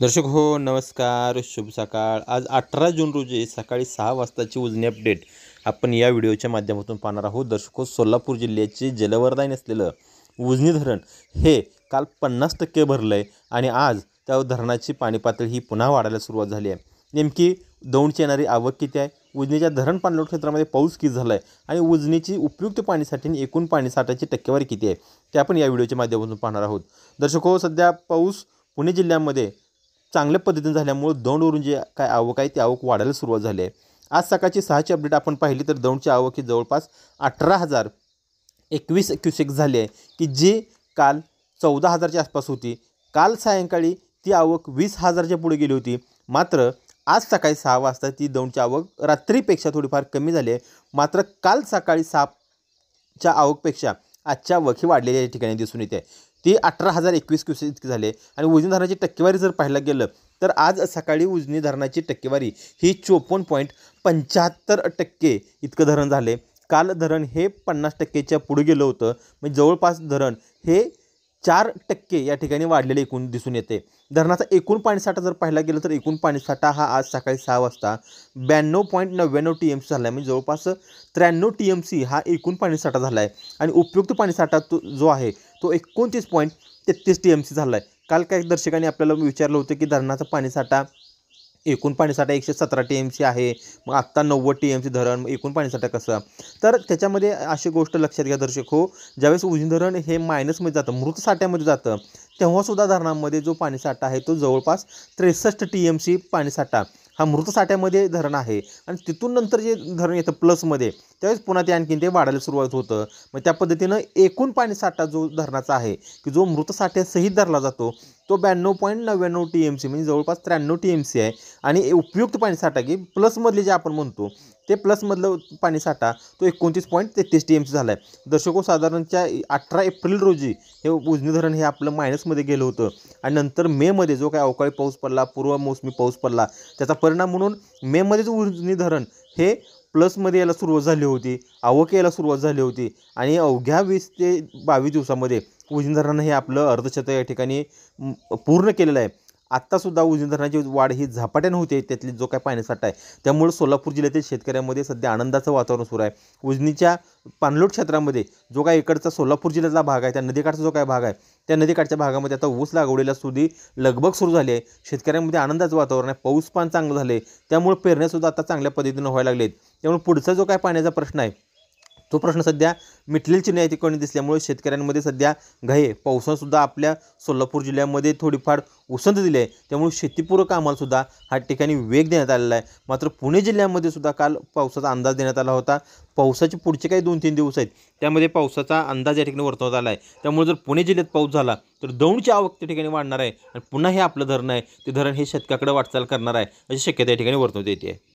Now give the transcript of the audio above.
दर्शक हो नमस्कार, शुभ सकाळ। आज 18 जून रोजी सकाळी 6 वाजताची उजनी अपडेट आपण या व्हिडिओच्या माध्यमातून पाहणार आहोत। दर्शक हो, सोलापूर जिल्ह्याचे जलवरदान असलेलं उजनी धरण हे काल 50% भरलं आहे आणि आज त्या धरणाची पाणी पातळी ही पुन्हा वाढायला सुरुवात झाली आहे। नेमकी दौंडची येणारी आवक किती आहे, उजनीच्या धरण पाणलोट क्षेत्रामध्ये पाऊस किती झाला आहे आणि उजनीची उपयुक्त पाणीसाठी आणि एकूण पाणीसाठ्याची टक्केवारी किती आहे ते आपण या व्हिडिओच्या माध्यमातून पाहणार आहोत। दर्शक हो, सध्या पाऊस पुणे जिल्ह्यामध्ये चांगल्या पद्धतीने झाल्यामुळे दौंडवरून जे काय आवक आहे ती आवक वाढायला सुरुवात झाली आहे। आज सकाळची 6ची अपडेट आपण पाहिली तर दौंडची आवक ही जवळपास 18,021 क्युसेक झाली आहे, की जी काल 14,000च्या आसपास होती। काल सायंकाळी ती आवक 20,000च्या पुढे गेली होती। मात्र आज सकाळी 6 वाजता ती दौंडची आवक रात्रीपेक्षा थोडीफार कमी झाली आहे। मात्र काल सकाळी 6च्या आवकपेक्षा आजच्या आवक ही वाढलेली या ठिकाणी दिसून येते। ती 18,021 क्युसेक इतकी झाली आणि उजनी धरणाची टक्केवारी जर पाहायला गेलं तर आज सकाळी उजनी धरणाची टक्केवारी ही 54.75% इतकं धरण झाले। काल धरण हे 50%च्या पुढे गेलं होतं, म्हणजे जवळपास धरण हे 4% या ठिकाणी वाढलेले एकूण दिसून येते। धरणाचा एकूण पाणीसाठा जर पाहायला गेलं तर एकूण पाणीसाठा हा आज सकाळी 6 वाजता 92.99 TMC झाला आहे, म्हणजे जवळपास 93 TMC हा एकूण पाणीसाठा झाला आहे आणि उपयुक्त पाणीसाठा जो आहे तो 29.33 TMC झाला आहे। काल काही दर्शकांनी आपल्याला विचारलं होतं की धरणाचा पाणीसाठा एकूण पाणीसाठा 117 TMC आहे, मग आत्ता 90 TMC धरण, एकूण पाणीसाठा कसा? तर त्याच्यामध्ये अशी गोष्ट लक्षात घ्या दर्शक हो, ज्यावेळेस उजनी धरण हे मायनसमध्ये जातं, मृत साठ्यामध्ये जातं, तेव्हासुद्धा धरणामध्ये जो पाणीसाठा आहे तो जवळपास 63 TMC पाणीसाठा हा मृत साठ्यामध्ये धरण आहे आणि तिथून नंतर जे धरण येतं प्लसमध्ये त्यावेळेस पुन्हा ते आणखीन ते वाढायला सुरुवात होतं। मग त्या पद्धतीनं एकूण पाणीसाठा जो धरणाचा आहे की जो मृत साठ्यासहित धरला जातो तो 92.99 TMC म्हणजे जवळपास 93 TMC आहे आणि उपयुक्त पाणीसाठा की प्लसमधले जे आपण म्हणतो ते प्लसमधलं पाणीसाठा तो 29.33 TMC झाला आहे। दर्शको, साधारणच्या 18 एप्रिल रोजी हे उजनी धरण हे आपलं मायनसमध्ये गेलं होतं आणि नंतर मेमध्ये जो काही अवकाळी पाऊस पडला, पूर्व मोसमी पाऊस पडला, त्याचा परिणाम म्हणून मेमध्येच उजनी धरण हे प्लसमध्ये यायला सुरुवात झाली होती, आवक यायला सुरुवात झाली होती आणि अवघ्या 20 ते 22 दिवसामध्ये उजनी धरणानं हे आपलं अर्धशतक या ठिकाणी पूर्ण केलेलं आहे। आत्तासुद्धा उजनी धरणाची वाढ ही झपाट्याने होते, त्यातली जो काय पाणीसाठा आहे त्यामुळे सोलापूर जिल्ह्यातील शेतकऱ्यांमध्ये सध्या आनंदाचं वातावरण सुरू आहे। उजनीच्या पाणलोट क्षेत्रामध्ये जो काय इकडचा सोलापूर जिल्ह्यातला भाग आहे, त्या नदीकाठचा जो काय भाग आहे त्या नदीकाठच्या भागामध्ये आता ऊस लागवडीला सुद्धा लगबग सुरू झाली आहे। शेतकऱ्यांमध्ये आनंदाचं वातावरण आहे, पाऊस पण चांगलं झाले, त्यामुळे पेरण्यासुद्धा आता चांगल्या पद्धतीनं व्हायला लागलेत। त्यामुळे पुढचा जो काय पाण्याचा प्रश्न आहे तो प्रश्न सध्या मिटलेली नाही ठिकाणी दिसल्यामुळे शेतकऱ्यांमध्ये सध्या घाई, पावसासुद्धा आपल्या सोलापूर जिल्ह्यामध्ये थोडीफार उसंत दिली आहे, त्यामुळे शेतीपूरक कामालासुद्धा हा ठिकाणी वेग देण्यात आलेला आहे। मात्र पुणे जिल्ह्यामध्ये सुद्धा काल पावसाचा अंदाज देण्यात आला होता। पावसाचे पुढचे काही 2-3 दिवस आहेत त्यामध्ये पावसाचा अंदाज या ठिकाणी वर्तवण्यात आला आहे, त्यामुळे जर पुणे जिल्ह्यात पाऊस झाला तर दौंडची आवक त्या ठिकाणी वाढणार आहे आणि पुन्हा हे आपलं धरण आहे ते धरण हे शेतकऱ्याकडे वाटचाल करणार आहे अशी शक्यता या ठिकाणी वर्तवता येते आहे।